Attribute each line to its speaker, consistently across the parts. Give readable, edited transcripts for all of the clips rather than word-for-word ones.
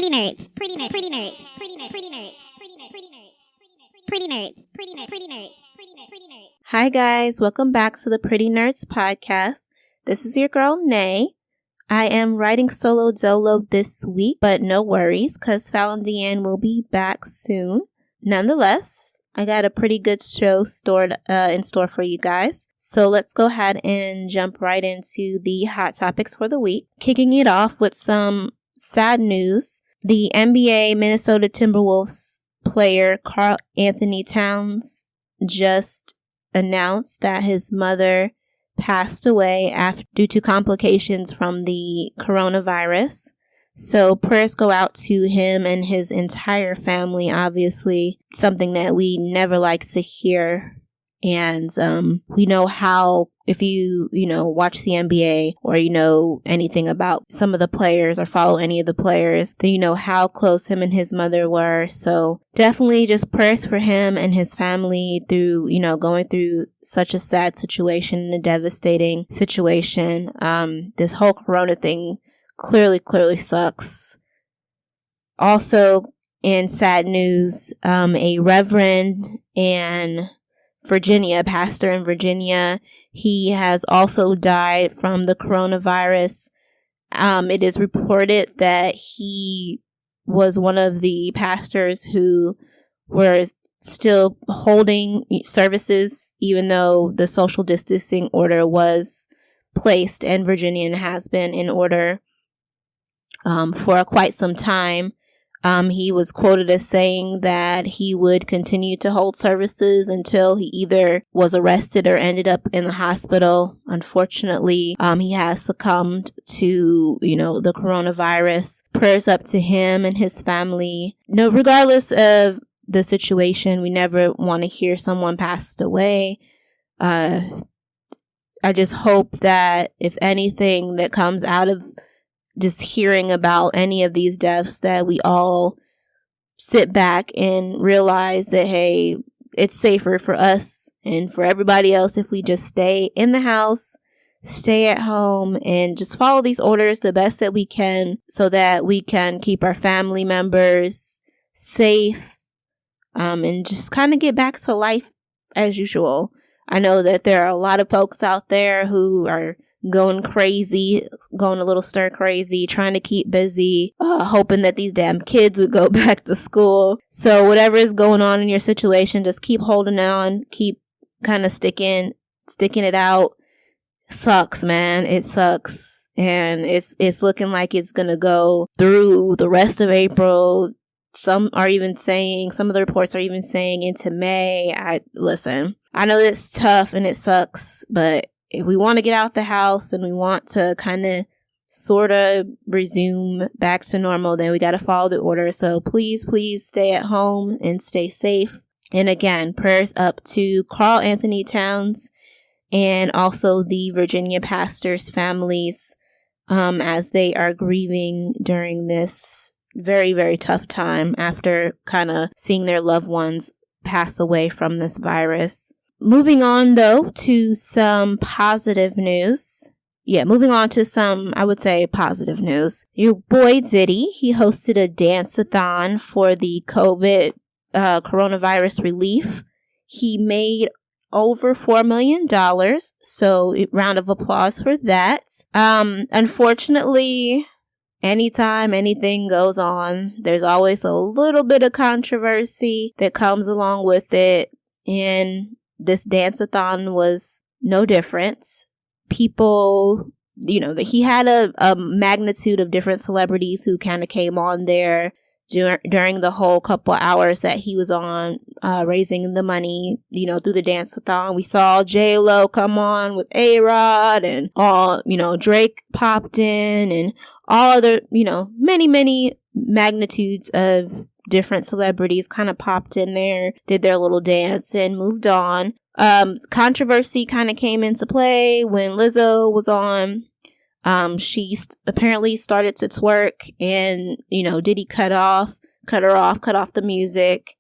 Speaker 1: Pretty Nerdz. Pretty Nerdz. Pretty Nerdz. Pretty Nerdz. Pretty Nerdz. Pretty Nerdz. Pretty Nerdz. Pretty Nerdz. Pretty Nerdz. Pretty Nerdz. Pretty Nerdz.
Speaker 2: Hi guys, welcome back to the Pretty Nerdz podcast. This is your girl Nay. I am writing solo dolo this week, but no worries, cause Falan DeAnn will be back soon. Nonetheless, I got a pretty good show in store for you guys. So let's go ahead and jump right into the hot topics for the week. Kicking it off with some sad news. The NBA Minnesota Timberwolves player Karl Anthony Towns just announced that his mother passed away due to complications from the coronavirus. So prayers go out to him and his entire family. Obviously, something that we never like to hear. And we know how, if you watch the NBA or you know anything about some of the players or follow any of the players, then you know how close him and his mother were. So definitely just prayers for him and his family through, going through such a sad situation and a devastating situation. This whole corona thing clearly sucks. Also, in sad news, a reverend in Virginia, pastor in Virginia, he has also died from the coronavirus. It is reported that he was one of the pastors who were still holding services, even though the social distancing order was placed in Virginia and has been in order for quite some time. He was quoted as saying that he would continue to hold services until he either was arrested or ended up in the hospital. Unfortunately, he has succumbed to, the coronavirus. Prayers up to him and his family. No, regardless of the situation, we never want to hear someone passed away. I just hope that if anything that comes out of just hearing about any of these deaths, that we all sit back and realize that, hey, it's safer for us and for everybody else if we just stay in the house, stay at home, and just follow these orders the best that we can so that we can keep our family members safe, and just kind of get back to life as usual. I know that there are a lot of folks out there who are going crazy, going a little stir crazy, trying to keep busy, hoping that these damn kids would go back to school. So whatever is going on in your situation, just keep holding on, keep kind of sticking it out. Sucks, man. It sucks. And it's looking like it's going to go through the rest of April. Some of the reports are even saying into May. I know it's tough and it sucks, but if we want to get out the house and we want to kind of sort of resume back to normal, then we got to follow the order. So please stay at home and stay safe. And again, prayers up to Karl Anthony Towns and also the Virginia pastors' families as they are grieving during this very, very tough time after kind of seeing their loved ones pass away from this virus. Moving on, though, to some positive news. Moving on to some, I would say, positive news. Your boy Diddy, he hosted a dance-a-thon for the COVID coronavirus relief. He made over $4 million, so round of applause for that. Unfortunately, anytime anything goes on, there's always a little bit of controversy that comes along with it, and this dance-a-thon was no different. People, he had a magnitude of different celebrities who kind of came on there during the whole couple hours that he was on, raising the money, through the dance-a-thon. We saw J-Lo come on with A-Rod and all, Drake popped in and all other, many magnitudes of different celebrities kind of popped in there, did their little dance and moved on. Controversy kind of came into play when Lizzo was on. She apparently started to twerk and, Diddy cut off the music.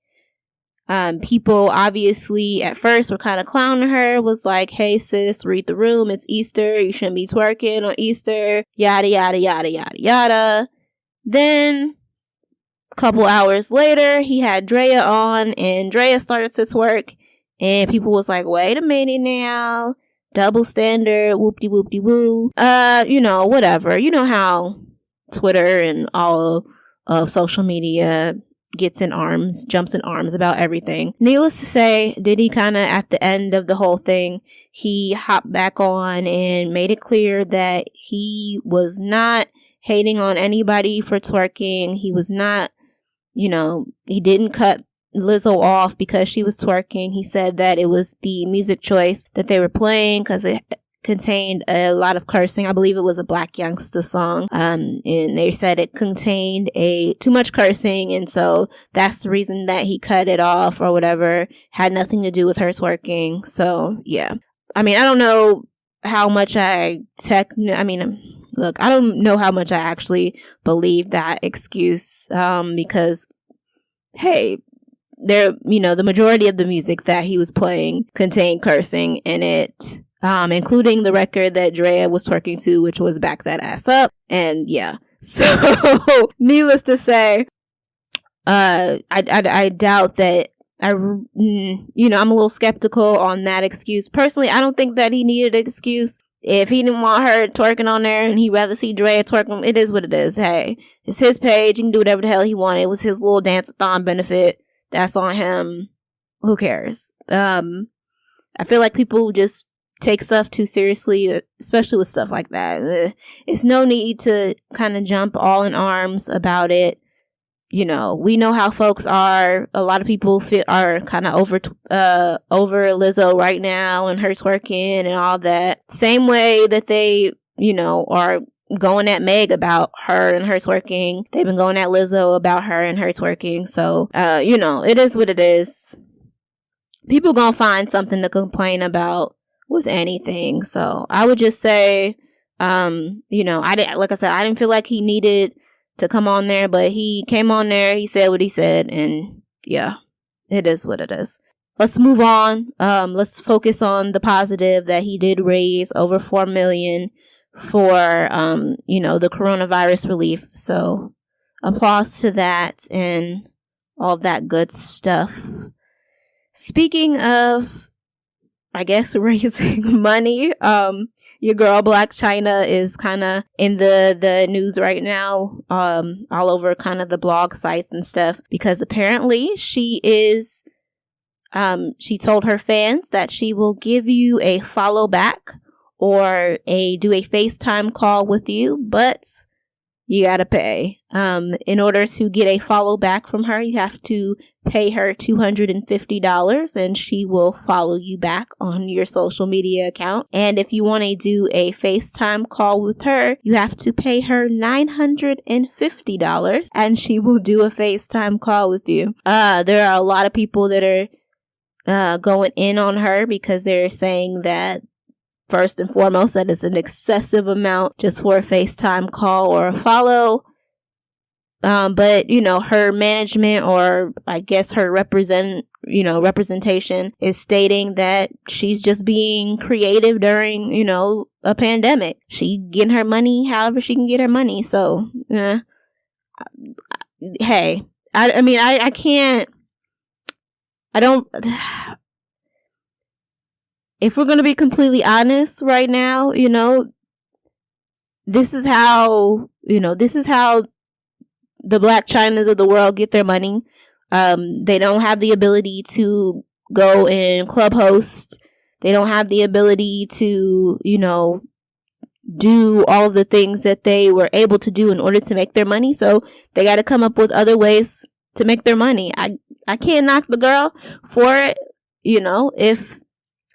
Speaker 2: People obviously at first were kind of clowning her, was like, hey sis, read the room, it's Easter, you shouldn't be twerking on Easter, yada, yada, yada, yada, yada. Then couple hours later, he had Drea on, and Drea started to twerk, and people was like, wait a minute now, double standard, whoop-de-whoop-de-woo. Whatever. You know how Twitter and all of social media jumps in arms about everything. Needless to say, Diddy kind of at the end of the whole thing, he hopped back on and made it clear that he was not hating on anybody for twerking. He was not, he didn't cut Lizzo off because she was twerking. He said that it was the music choice that they were playing because it contained a lot of cursing. I believe it was a Blac Chyna song. And they said it contained too much cursing, and so that's the reason that he cut it off or whatever. Had nothing to do with her twerking. So yeah. I mean, I don't know how much I don't know how much I actually believe that excuse, because hey, the majority of the music that he was playing contained cursing in it. Including the record that Drea was twerking to, which was Back That Ass Up. And yeah. So, needless to say, I doubt that I'm a little skeptical on that excuse. Personally, I don't think that he needed an excuse. If he didn't want her twerking on there and he'd rather see Drea twerking, it is what it is. Hey, it's his page. He can do whatever the hell he wanted. It was his little dance-a-thon benefit. That's on him. Who cares? I feel like people just take stuff too seriously, especially with stuff like that. It's no need to kind of jump all in arms about it. We know how folks are. A lot of people are kind of over Lizzo right now and her twerking and all that. Same way that they, are going at Meg about her and her twerking. They've been going at Lizzo about her and her twerking. So, it is what it is. People gonna find something to complain about with anything. So I would just say, I didn't feel like he needed to come on there, but he came on there, he said what he said, and yeah, it is what it is. Let's move on. Let's focus on the positive that he did raise over $4 million for, the coronavirus relief. So applause to that and all that good stuff. Speaking of, I guess, raising money, your girl Blac Chyna is kind of in the news right now, all over kind of the blog sites and stuff, because apparently she told her fans that she will give you a follow back or do a FaceTime call with you, but you gotta pay. In order to get a follow back from her, you have to pay her $250 and she will follow you back on your social media account. And if you want to do a FaceTime call with her, you have to pay her $950 and she will do a FaceTime call with you. There are a lot of people that are going in on her because they're saying that, first and foremost, that is an excessive amount just for a FaceTime call or a follow. But her management, or I guess her representation, is stating that she's just being creative during, a pandemic. She getting her money however she can get her money. So, hey, I can't. I don't. If we're going to be completely honest right now, this is how the Blac Chynas of the world get their money. They don't have the ability to go and club host. They don't have the ability to, do all of the things that they were able to do in order to make their money. So they got to come up with other ways to make their money. I can't knock the girl for it. If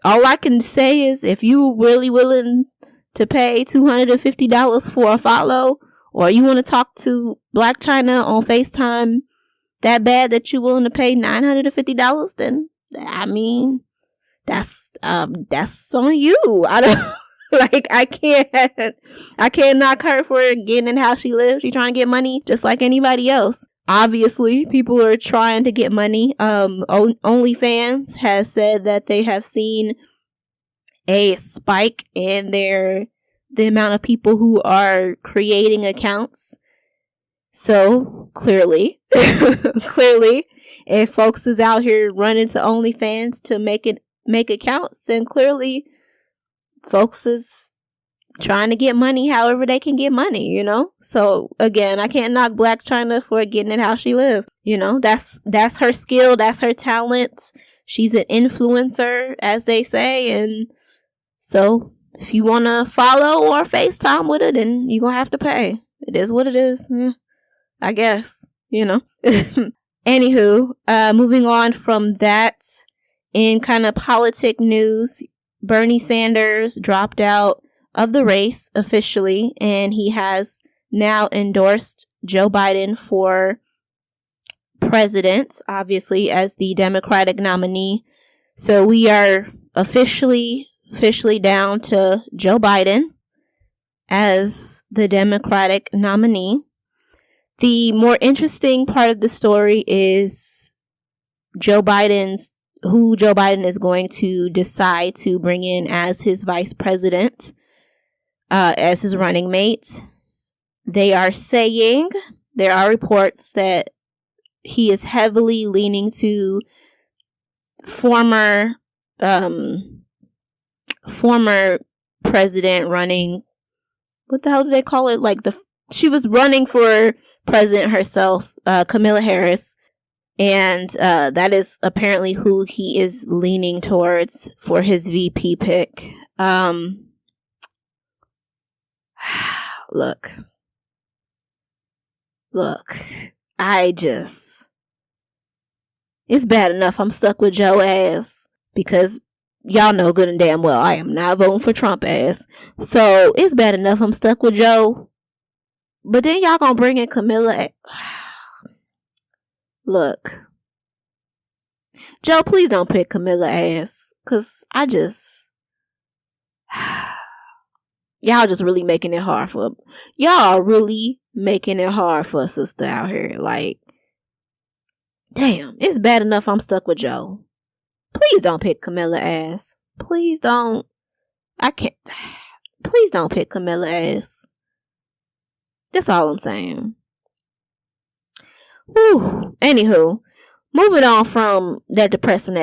Speaker 2: all I can say is, if you really willing to pay $250 for a follow, or you want to talk to Blac Chyna on FaceTime that bad that you're willing to pay $950, then that's on you. I don't I can't knock her for getting in how she lives. She's trying to get money just like anybody else. Obviously, people are trying to get money. OnlyFans has said that they have seen a spike in the amount of people who are creating accounts. So clearly, if folks is out here running to OnlyFans to make accounts, then clearly folks is trying to get money however they can get money, you know? So again, I can't knock Blac Chyna for getting it how she live. You know, that's her skill, that's her talent. She's an influencer, as they say, and so if you want to follow or FaceTime with her, then you're going to have to pay. It is what it is. Yeah, I guess, you know. Anywho, moving on from that, in kind of politic news, Bernie Sanders dropped out of the race officially, and he has now endorsed Joe Biden for president, obviously, as the Democratic nominee. So we are officially down to Joe Biden as the Democratic nominee. The more interesting part of the story is who Joe Biden is going to decide to bring in as his vice president, as his running mate. There are reports that he is heavily leaning to former president running. What the hell do they call it? Like she was running for president herself, Kamala Harris, and that is apparently who he is leaning towards for his VP pick. Look, it's bad enough I'm stuck with Joe ass, because y'all know good and damn well I am not voting for Trump ass. So it's bad enough I'm stuck with Joe, but then y'all gonna bring in Camilla. Look, Joe, please don't pick Camilla ass, cause y'all just really making it hard for a sister out here. Like, damn, it's bad enough I'm stuck with Joe. Please don't pick Camilla ass. Please don't. Please don't pick Camilla ass. That's all I'm saying. Whew. Anywho, moving on from that depressing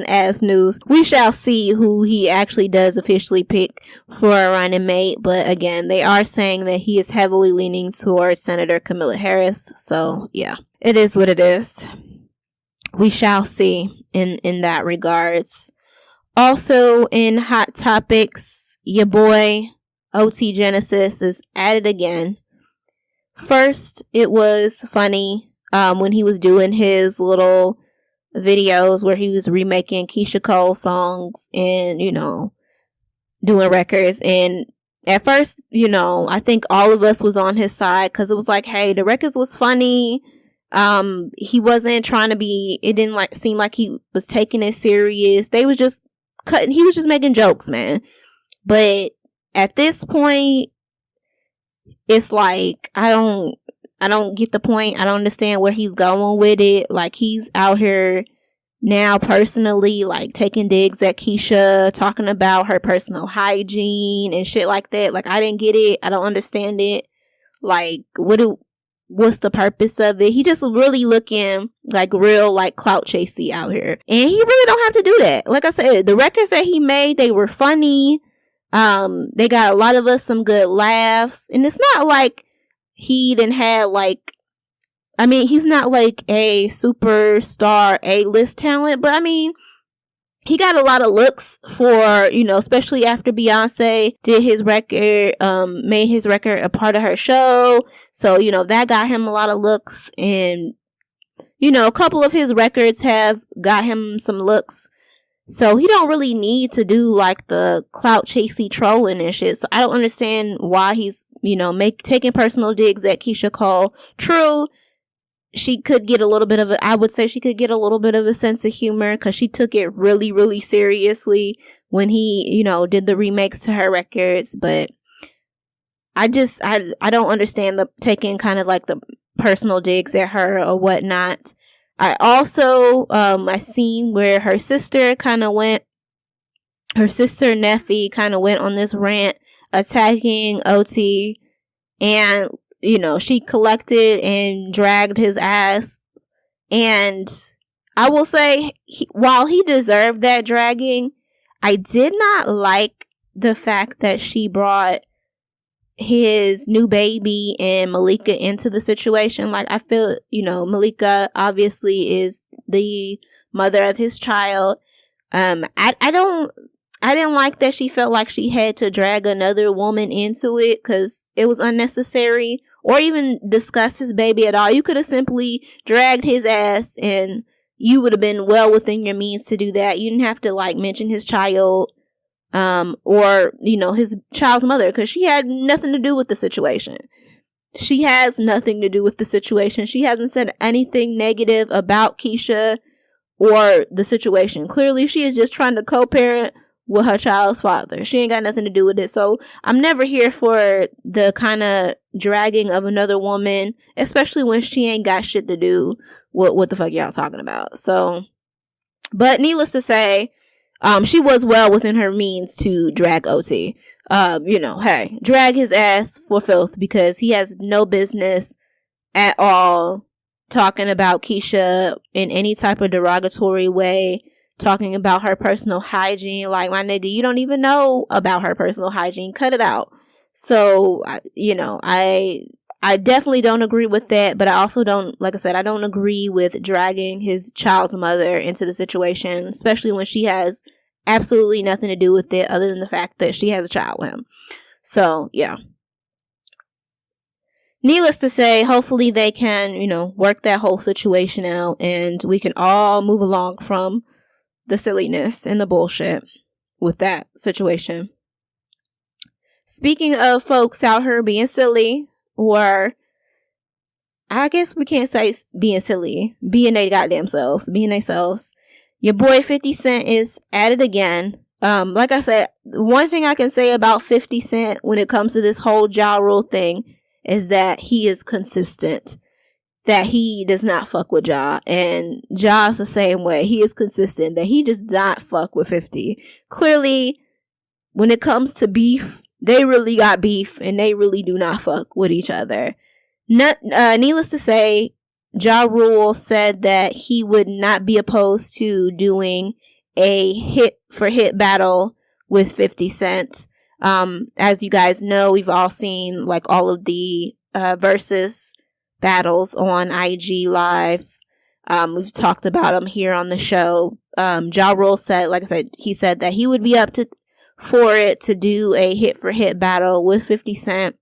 Speaker 2: ass news, we shall see who he actually does officially pick for a running mate. But again, they are saying that he is heavily leaning towards Senator Kamala Harris. So yeah, it is what it is. We shall see in that regards. Also in Hot Topics, your boy OT Genesis is at it again. First, it was funny when he was doing his little videos where he was remaking Keisha Cole songs and, you know, doing records. And at first, you know, I think all of us was on his side, because it was like, hey, the records was funny. He wasn't trying to be, it didn't seem like he was taking it serious. They was just he was just making jokes, man. But at this point, it's like, I don't get the point. I don't understand where he's going with it. Like, he's out here now personally, like, taking digs at Keisha, talking about her personal hygiene and shit like that. Like, I didn't get it. I don't understand it. Like, what's the purpose of it? He just really looking like real, like, clout chasey out here. And he really don't have to do that. Like I said, the records that he made, they were funny. They got a lot of us some good laughs. And it's not like he didn't have, like, I mean, he's not like a superstar A-list talent, but I mean, he got a lot of looks for, you know, especially after Beyonce did his record, made his record a part of her show. So, you know, that got him a lot of looks, and, you know, a couple of his records have got him some looks. So he don't really need to do like the clout chasey trolling and shit. So I don't understand why he's, you know, taking personal digs at Keisha Cole. True, she could get a little bit of I would say she could get a little bit of a sense of humor, because she took it really, really seriously when he, you know, did the remakes to her records. But I don't understand the taking kind of like the personal digs at her or whatnot. I also, I seen where her sister Neffy kind of went on this rant attacking OT. And she collected and dragged his ass. And I will say, while he deserved that dragging, I did not like the fact that she brought his new baby and Malika into the situation. Like, I feel, Malika obviously is the mother of his child. I didn't like that she felt like she had to drag another woman into it because it was unnecessary, or even discuss his baby at all. You could have simply dragged his ass and you would have been well within your means to do that. You didn't have to mention his child or his child's mother, because she had nothing to do with the situation. She has nothing to do with the situation. She hasn't said anything negative about Keisha or the situation. Clearly, she is just trying to co-parent with her child's father. She ain't got nothing to do with it. So I'm never here for the kind of dragging of another woman, especially when she ain't got shit to do with what the fuck y'all talking about. So, but needless to say, she was well within her means to drag OT. Hey, drag his ass for filth, because he has no business at all talking about Keisha in any type of derogatory way, talking about her personal hygiene. Like, my nigga, you don't even know about her personal hygiene. Cut it out. So, I definitely don't agree with that, but I also don't, like I said, I don't agree with dragging his child's mother into the situation, especially when she has absolutely nothing to do with it other than the fact that she has a child with him. So, yeah. Needless to say, hopefully they can, work that whole situation out and we can all move along from the silliness and the bullshit with that situation. Speaking of folks out here being silly, or I guess we can't say being silly, being they goddamn selves, being themselves. Your boy 50 Cent is at it again. Like I said, one thing I can say about 50 Cent when it comes to this whole Ja Rule thing is that he is consistent. That he does not fuck with Ja. And Ja's the same way. He is consistent. That he does not fuck with 50. Clearly, when it comes to beef, they really got beef and they really do not fuck with each other. Needless to say, Ja Rule said that he would not be opposed to doing a hit for hit battle with 50 Cent. As you guys know, we've all seen all of the versus battles on IG Live. We've talked about them here on the show. Ja Rule said, like I said, he said that he would be up for it to do a hit for hit battle with 50 Cent.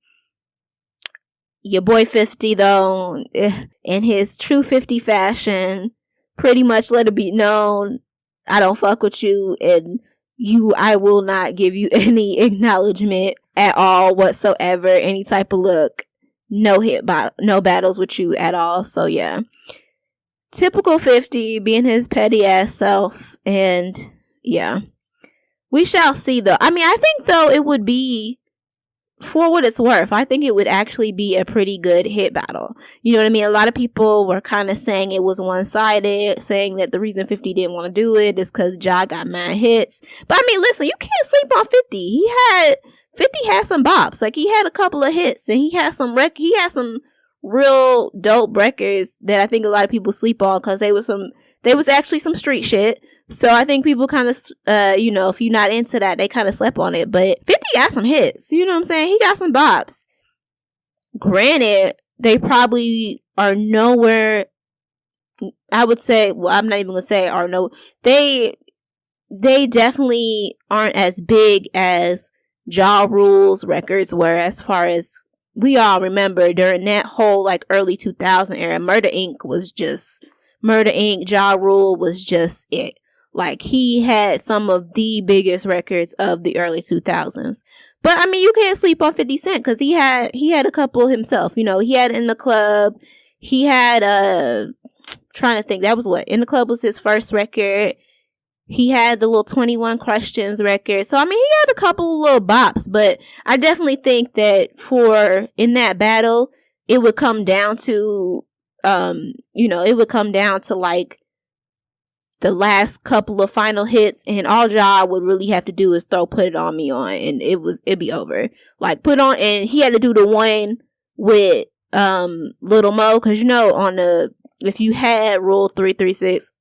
Speaker 2: Your boy 50, though, in his true 50 fashion, pretty much let it be known, I don't fuck with you, and I will not give you any acknowledgement at all whatsoever, any type of look, no battles with you at all. So yeah, typical 50 being his petty ass self. And yeah, we shall see though. I mean, I think though it would be, for what it's worth, I think it would actually be a pretty good hit battle. You know what I mean? A lot of people were kind of saying it was one-sided, saying that the reason 50 didn't want to do it is because Ja got mad hits. But I mean, listen, you can't sleep on 50. 50 had some bops. He had a couple of hits, and he had some real dope records that I think a lot of people sleep on because they was actually some street shit. So I think people kind of, if you're not into that, they kind of slept on it. But 50 got some hits. You know what I'm saying? He got some bops. Granted, they probably are nowhere, I would say, well, I'm not even going to say are no, they definitely aren't as big as Ja Rule's records were, as far as we all remember during that whole early 2000 era. Murder Inc. Ja Rule was just it. He had some of the biggest records of the early 2000s. But I mean, you can't sleep on 50 Cent because he had a couple himself. He had In the Club. He had trying to think, that was In the Club was his first record. He had the little 21 Questions record. So I mean, he had a couple little bops, but I definitely think that in that battle, it would come down to the last couple of final hits, and all Ja would really have to do is throw Put It On Me on, and it'd be over. Put On, and he had to do the one with Little Mo, because if you had Rule 336,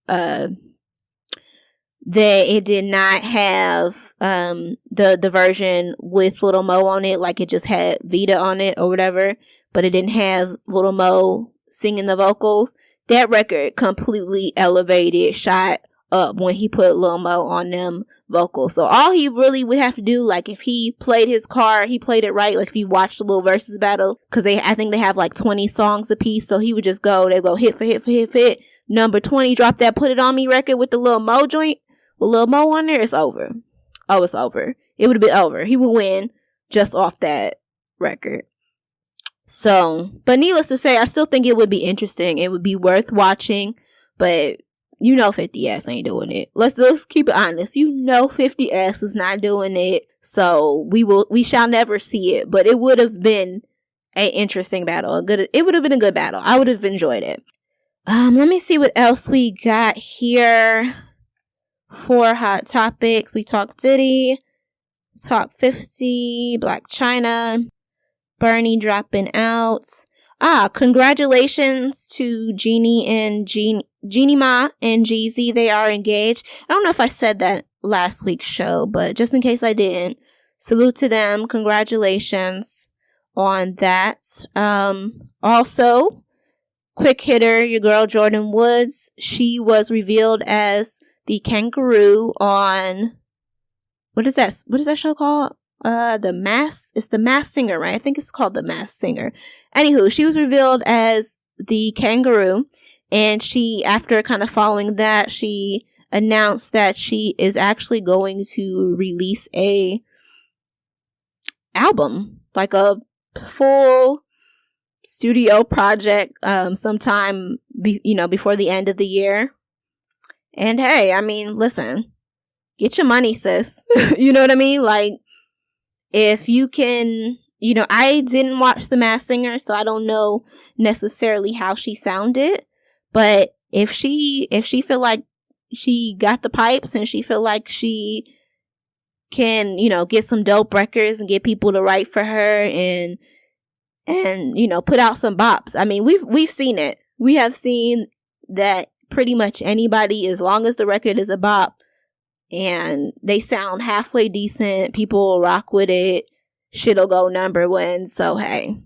Speaker 2: that it did not have the version with Little Mo on it, like it just had Vita on it or whatever, but it didn't have Little Mo singing the vocals. That record completely elevated, shot up when he put Lil Mo on them vocals. So all he really would have to do, like if he played his card, he played it right, like if he watched the little versus battle, because I think they have like 20 songs a piece, so he would just go hit for hit for hit for hit. Number 20, drop that Put It On Me record with the Lil Mo joint. With Lil Mo on there, it's over. Oh, it's over. It would have been over. He would win just off that record. So, but needless to say, I still think it would be interesting. It would be worth watching, but 50 ass ain't doing it. Let's keep it honest. 50 ass is not doing it. So we shall never see it, but it would have been an interesting battle. It would have been a good battle. I would have enjoyed it. Let me see what else we got here for hot topics. We talked Diddy, talked 50, Blac Chyna, Bernie dropping out. Congratulations to Jeannie Mai and Jeezy. They are engaged. I don't know if I said that last week's show, but just in case I didn't, salute to them. Congratulations on that. Also, quick hitter, your girl Jordyn Woods. She was revealed as the kangaroo on, what is that show called? It's The Masked Singer, right? I think it's called The Masked Singer. Anywho, she was revealed as the kangaroo, and she, after kind of following that, she announced that she is actually going to release a album, like a full studio project, sometime before the end of the year. And hey, I mean, listen, get your money, sis. You know what I mean? Like, if you can, I didn't watch The Masked Singer, so I don't know necessarily how she sounded. But if she feel like she got the pipes and she feel like she can, get some dope records and get people to write for her and put out some bops. I mean, we've seen it. We have seen that pretty much anybody, as long as the record is a bop and they sound halfway decent, people will rock with it, shit'll go number one. So hey,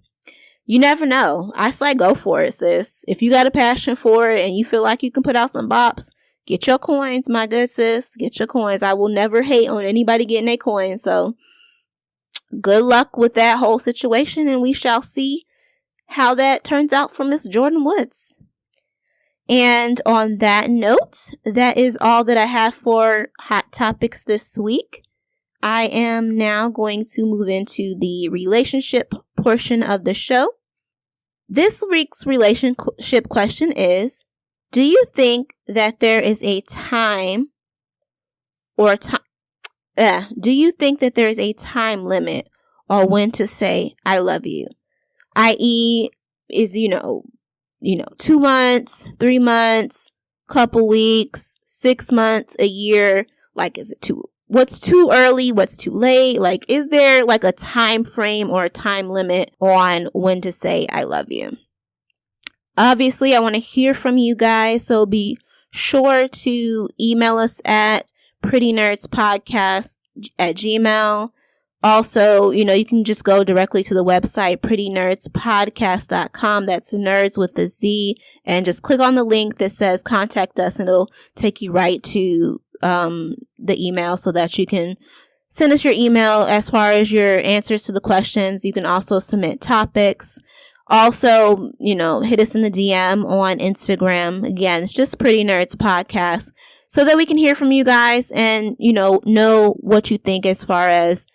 Speaker 2: you never know. I say go for it, sis. If you got a passion for it and you feel like you can put out some bops, get your coins, my good sis. Get your coins. I will never hate on anybody getting their coins. So good luck with that whole situation, and we shall see how that turns out for Miss Jordyn Woods. And on that note, that is all that I have for hot topics this week. I am now going to move into the relationship portion of the show. This week's relationship question is, do you think that there is a time do you think that there is a time limit on when to say I love you? I.e., is 2 months, 3 months, couple weeks, 6 months, a year? Like, is it what's too early? What's too late? Like, is there like a time frame or a time limit on when to say I love you? Obviously, I want to hear from you guys, so be sure to email us at prettynerdspodcast@gmail.com. Also, you can just go directly to the website, prettynerdspodcast.com. That's nerds with a Z. And just click on the link that says contact us, and it'll take you right to the email so that you can send us your email as far as your answers to the questions. You can also submit topics. Also, hit us in the DM on Instagram. Again, it's just Pretty Nerdz Podcast, so that we can hear from you guys and, know what you think as far as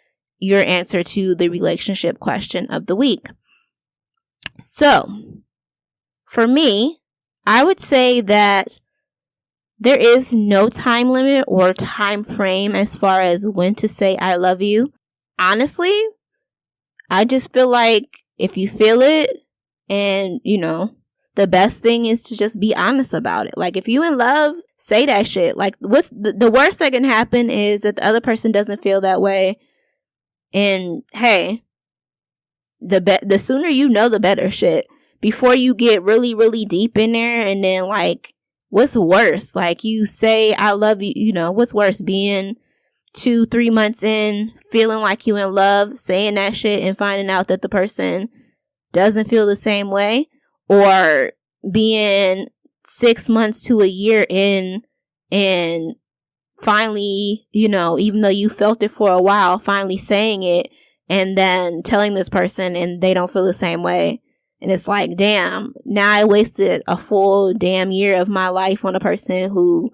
Speaker 2: your answer to the relationship question of the week. So, for me, I would say that there is no time limit or time frame as far as when to say I love you. Honestly, I just feel like if you feel it, and the best thing is to just be honest about it. Like, if you in love, say that shit. Like, what's the worst that can happen is that the other person doesn't feel that way. And hey, the sooner the better shit. before you get really, really deep in there, and then like, what's worse? Like, you say, I love you, you know, what's worse? Being 2-3 months in, feeling like you in love, saying that shit and finding out that the person doesn't feel the same way, or being 6 months to a year in and finally, you know, even though you felt it for a while, finally saying it and then telling this person and they don't feel the same way. And it's like, damn, now I wasted a full damn year of my life on a person who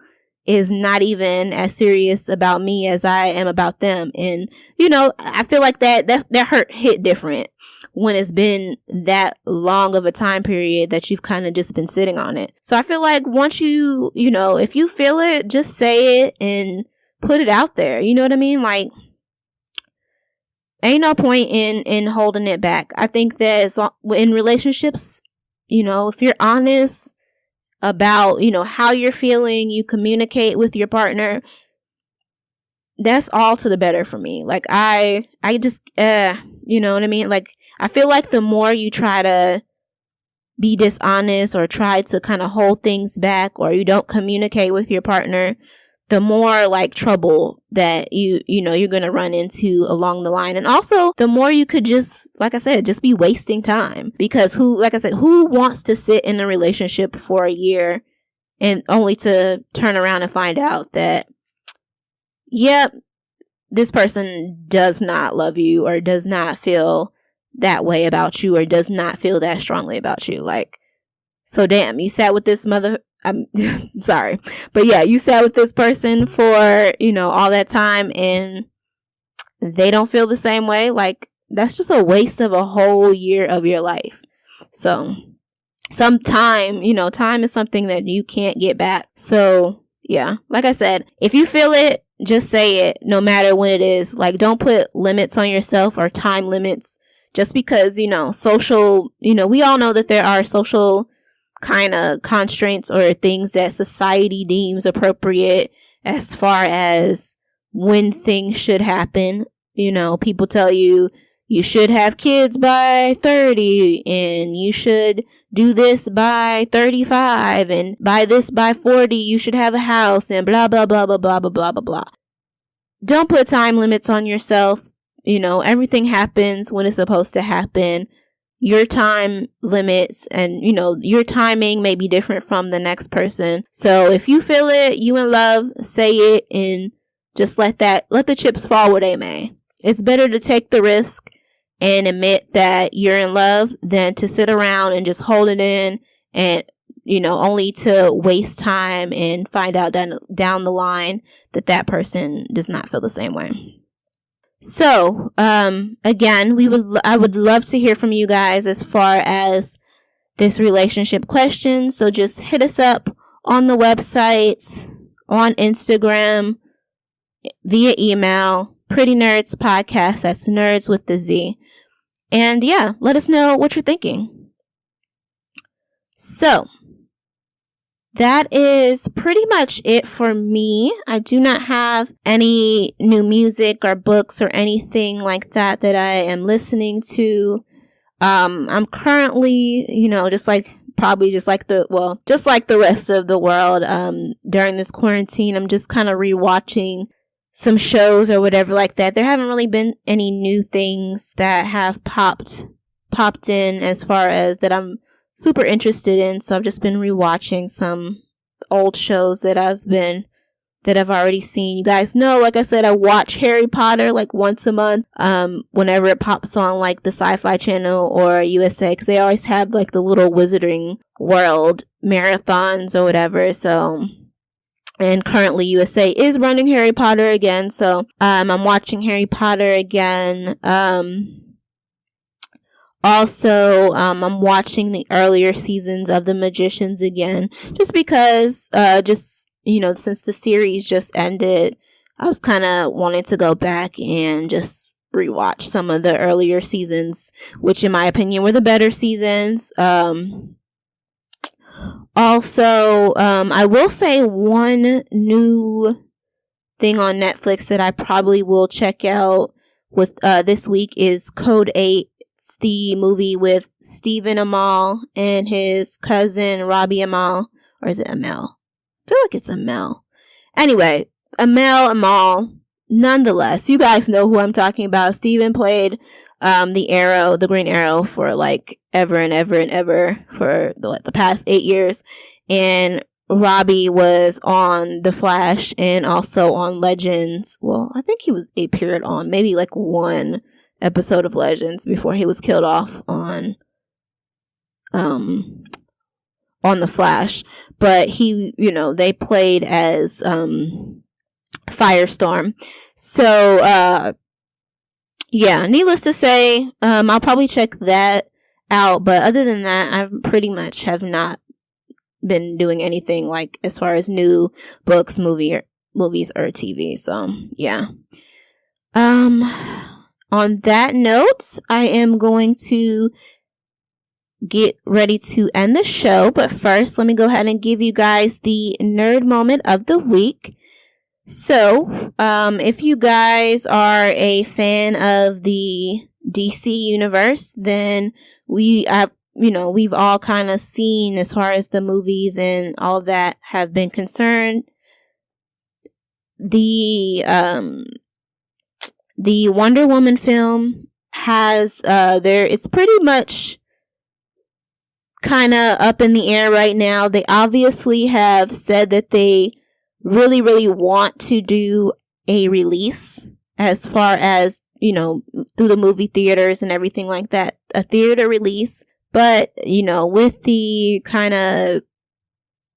Speaker 2: is not even as serious about me as I am about them. And, you know, I feel like that hurt hit different when it's been that long of a time period that you've kind of just been sitting on it. So I feel like once you know, if you feel it, just say it and put it out there. You know what I mean? Like, ain't no point in holding it back. I think that in relationships, you know, if you're honest about, you know, how you're feeling, you communicate with your partner, that's all to the better for me. Like, I just, you know what I mean? Like, I feel like the more you try to be dishonest or try to kind of hold things back, or you don't communicate with your partner, the more like trouble that you know, you're going to run into along the line. And also the more you could just, like I said, just be wasting time, because who wants to sit in a relationship for a year and only to turn around and find out that, yep, this person does not love you, or does not feel that way about you, or does not feel that strongly about you. Like, so damn, you sat with this I'm sorry, but yeah, you sat with this person for, you know, all that time and they don't feel the same way. Like, that's just a waste of a whole year of your life. So some time, you know, time is something that you can't get back. So yeah, like I said, if you feel it, just say it, no matter when it is. Like, don't put limits on yourself or time limits just because, you know, social, you know, we all know that there are social kind of constraints or things that society deems appropriate as far as when things should happen. You know, people tell you should have kids by 30 and you should do this by 35 and by this by 40 you should have a house and blah blah blah blah blah blah blah blah blah. Don't put time limits on yourself. You know, everything happens when it's supposed to happen. Your time limits and, you know, your timing may be different from the next person. So if you feel it, you in love, say it, and just let the chips fall where they may. It's better to take the risk and admit that you're in love than to sit around and just hold it in and, you know, only to waste time and find out down the line that person does not feel the same way. So, again, I would love to hear from you guys as far as this relationship question. So just hit us up on the website, on Instagram, via email, Pretty Nerdz Podcast. That's nerds with the Z. And yeah, let us know what you're thinking. So that is pretty much it for me. I do not have any new music or books or anything like that I am listening to. I'm currently, you know, just like the rest of the world, during this quarantine, I'm just kind of rewatching some shows or whatever like that. There haven't really been any new things that have popped in as far as that I'm super interested in, so I've just been rewatching some old shows that I've already seen. You guys know, like I said, I watch Harry Potter like once a month, whenever it pops on like the Sci-Fi Channel or USA, because they always have like the little Wizarding World marathons or whatever. So, and currently USA is running Harry Potter again, so I'm watching Harry Potter again. Also, I'm watching the earlier seasons of The Magicians again, just because, you know, since the series just ended, I was kind of wanting to go back and just rewatch some of the earlier seasons, which in my opinion were the better seasons. Also, I will say one new thing on Netflix that I probably will check out with this week is Code 8. It's the movie with Stephen Amell and his cousin Robbie Amell. Or is it Amell? I feel like it's Amell. Anyway, Amell. Nonetheless, you guys know who I'm talking about. Stephen played the Green Arrow for like ever and ever and ever for the past 8 years. And Robbie was on The Flash and also on Legends. Well, I think he appeared on maybe like one episode of Legends before he was killed off on The Flash. But they played as Firestorm. So yeah, needless to say, I'll probably check that out. But other than that, I pretty much have not been doing anything like as far as new books, movies, or TV. So yeah. On that note, I am going to get ready to end the show. But first, let me go ahead and give you guys the nerd moment of the week. So, if you guys are a fan of the DC universe, then we've all kind of seen, as far as the movies and all of that have been concerned, the Wonder Woman film has it's pretty much kind of up in the air right now. They obviously have said that they really, really want to do a release, as far as, through the movie theaters and everything like that, a theater release. But, with the kind of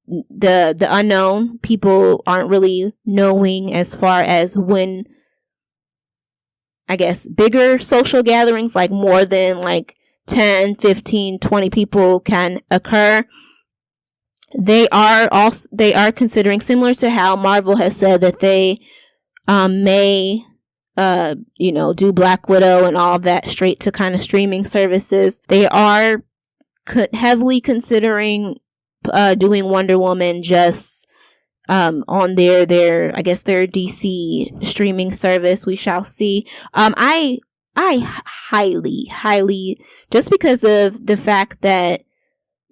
Speaker 2: the unknown, people aren't really knowing as far as when, I guess, bigger social gatherings, like more than like 10, 15, 20 people can occur. They are considering, similar to how Marvel has said that they may do Black Widow and all of that straight to kind of streaming services. They are heavily considering doing Wonder Woman just on their I guess their DC streaming service. We shall see. I highly, just because of the fact that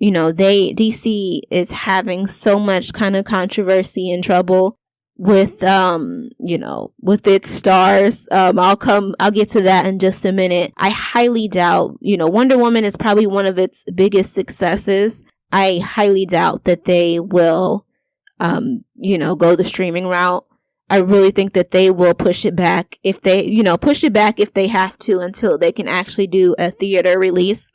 Speaker 2: DC is having so much kind of controversy and trouble with with its stars. I'll get to that in just a minute. I highly doubt, Wonder Woman is probably one of its biggest successes. I highly doubt that they will go the streaming route. I really think that they will push it back if they have to, until they can actually do a theater release.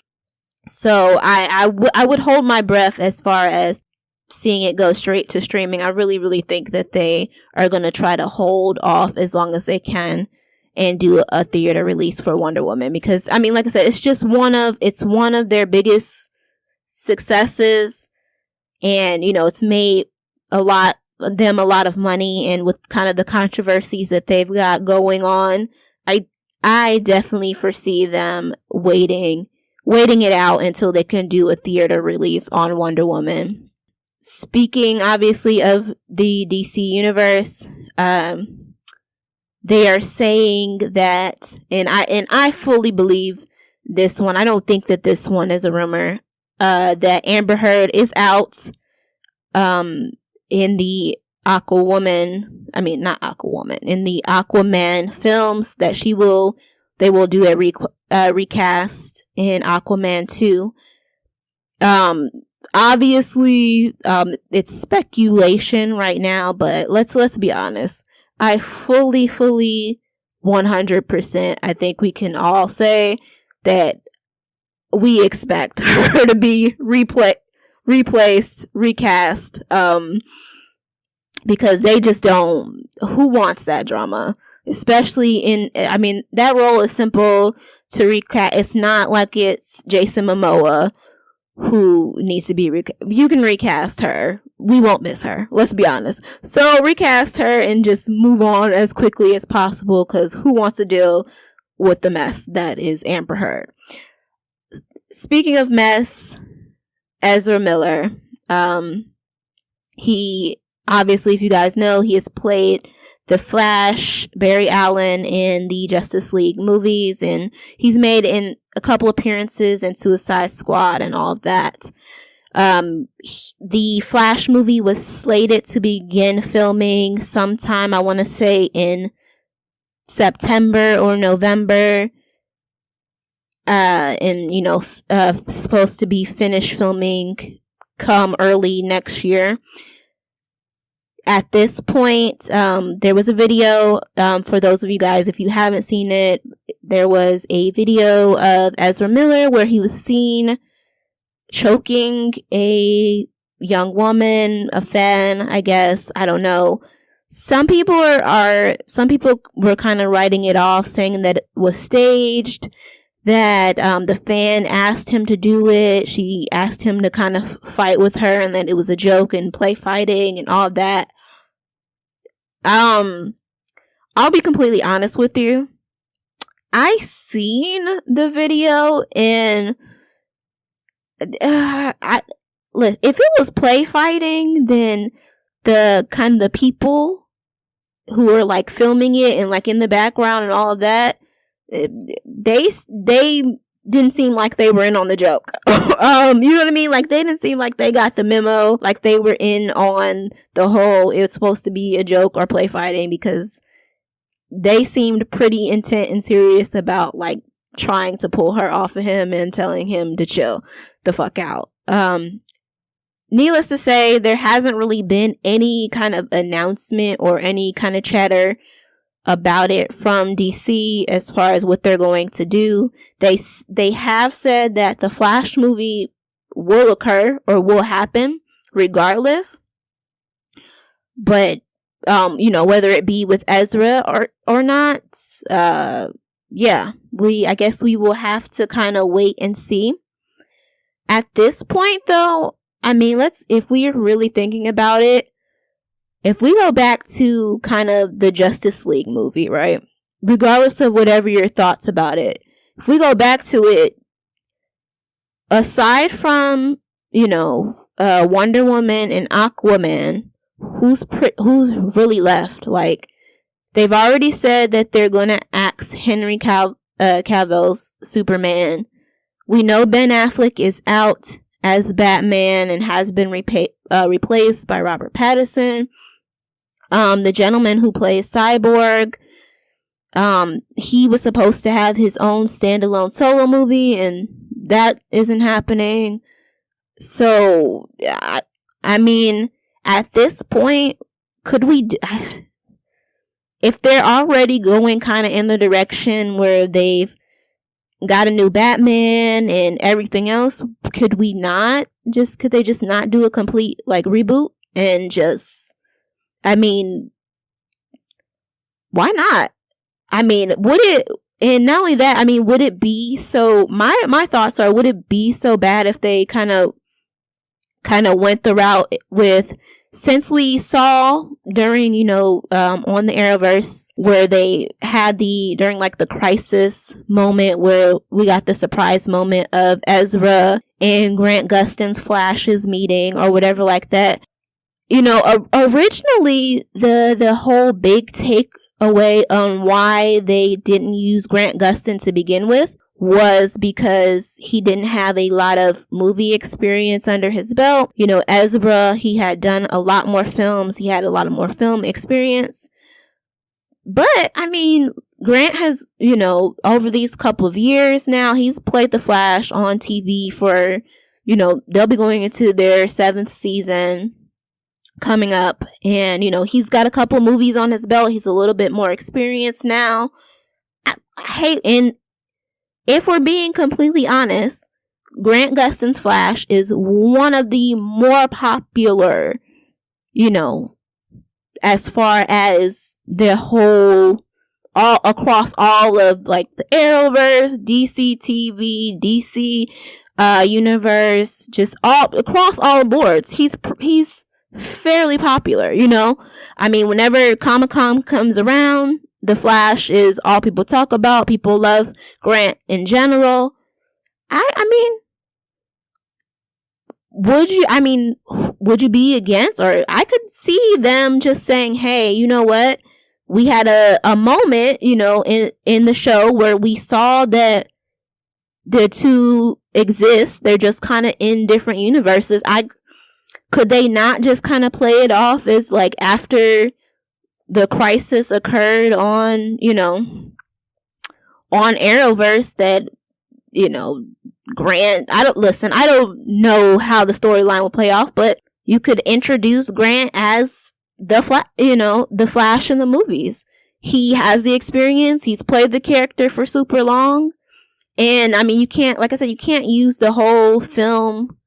Speaker 2: So I would hold my breath as far as seeing it go straight to streaming. I really, really think that they are going to try to hold off as long as they can and do a theater release for Wonder Woman, because like I said, it's one of their biggest successes, and it's made a lot of money, and with kind of the controversies that they've got going on, I definitely foresee them waiting it out until they can do a theater release on Wonder Woman. Speaking obviously of the DC universe, they are saying that, and I fully believe this one. I don't think that this one is a rumor. That Amber Heard is out in the in the Aquaman films, that they will do a recast in Aquaman 2. Obviously, it's speculation right now, but let's be honest. I fully 100%, I think we can all say that we expect her to be replaced, recast, because they just don't. Who wants that drama? Especially that role is simple to recast. It's not like it's Jason Momoa who needs to be you can recast her. We won't miss her. Let's be honest. So recast her and just move on as quickly as possible, because who wants to deal with the mess that is Amber Heard? Speaking of mess, Ezra Miller, he obviously, if you guys know, he has played the Flash, Barry Allen in the Justice League movies, and he's made in a couple appearances in Suicide Squad and all of that. The Flash movie was slated to begin filming sometime, I want to say in September or November. And supposed to be finished filming come early next year. At this point, there was a video, for those of you guys, if you haven't seen it, there was a video of Ezra Miller where he was seen choking a young woman, a fan, I guess. I don't know. Some people were kind of writing it off, saying that it was staged, that the fan asked him to do it. She asked him to kind of fight with her, and that it was a joke and play fighting and all of that. I'll be completely honest with you. I seen the video, and if it was play fighting, then the people who were like filming it and like in the background and all of that, they didn't seem like they were in on the joke. You know what I mean? Like, they didn't seem like they got the memo, like they were in on the whole it was supposed to be a joke or play fighting, because they seemed pretty intent and serious about like trying to pull her off of him and telling him to chill the fuck out. Needless to say, there hasn't really been any kind of announcement or any kind of chatter about it from DC as far as what they're going to do. They have said that the Flash movie will occur or will happen regardless. But whether it be with Ezra or not, I guess we will have to kind of wait and see. At this point though, I mean, if we are really thinking about it, if we go back to kind of the Justice League movie, right? Regardless of whatever your thoughts about it, if we go back to it, aside from, Wonder Woman and Aquaman, who's really left? Like, they've already said that they're going to axe Henry Cavill's Superman. We know Ben Affleck is out as Batman and has been replaced by Robert Pattinson. The gentleman who plays Cyborg, he was supposed to have his own standalone solo movie, and that isn't happening. So, I mean, at this point, could we if they're already going kind of in the direction where they've got a new Batman and everything else, could they just not do a complete like reboot and just, I mean, why not? I mean, and not only that, I mean, would it be so, my thoughts are, would it be so bad if they kind of went the route with, since we saw during, on the Arrowverse, where they had during like the crisis moment where we got the surprise moment of Ezra and Grant Gustin's Flash's meeting or whatever like that. Originally the whole big takeaway on why they didn't use Grant Gustin to begin with was because he didn't have a lot of movie experience under his belt. Ezra, he had done a lot more films. He had a lot of more film experience. But, I mean, Grant has, over these couple of years now, he's played the Flash on TV for, they'll be going into their 7th season coming up. And, he's got a couple of movies on his belt. He's a little bit more experienced now. If we're being completely honest, Grant Gustin's Flash is one of the more popular, as far as the whole, all across all of like the Arrowverse, DC TV, DC universe, just all across all boards. He's fairly popular, I mean, whenever Comic-Con comes around, the Flash is all people talk about. People love Grant in general. I mean, would you be against? Or I could see them just saying, hey, you know what? We had a moment, in the show where we saw that the two exist. They're just kind of in different universes. Could they not just kind of play it off as like after the crisis occurred on, on Arrowverse that, Grant, I don't know how the storyline will play off, but you could introduce Grant as the Flash in the movies. He has the experience. He's played the character for super long. And I mean, you can't use the whole film.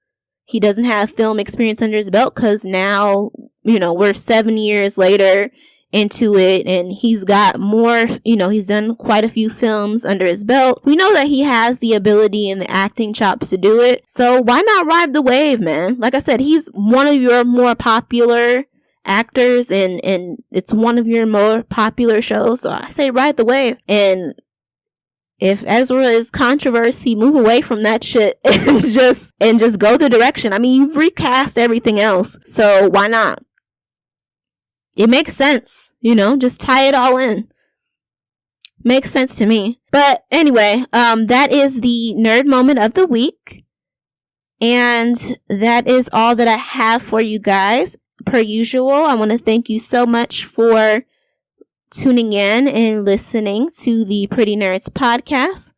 Speaker 2: He doesn't have film experience under his belt because now, we're 7 years later into it, and he's got more, he's done quite a few films under his belt. We know that he has the ability and the acting chops to do it. So why not ride the wave, man? Like I said, he's one of your more popular actors, and it's one of your more popular shows. So I say ride the wave. And if Ezra is controversy, move away from that shit and just go the direction. I mean, you've recast everything else, so why not? It makes sense, just tie it all in. Makes sense to me. But anyway, that is the nerd moment of the week. And that is all that I have for you guys. Per usual, I want to thank you so much for tuning in and listening to the Pretty Nerdz podcast.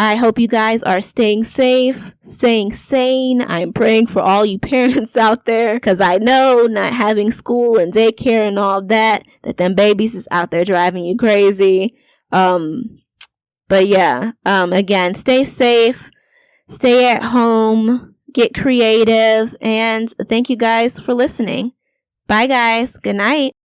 Speaker 2: I hope you guys are staying safe, staying sane. I'm praying for all you parents out there, because I know not having school and daycare and all that them babies is out there driving you crazy. But yeah, again, stay safe, stay at home, get creative, and thank you guys for listening. Bye guys. Good night.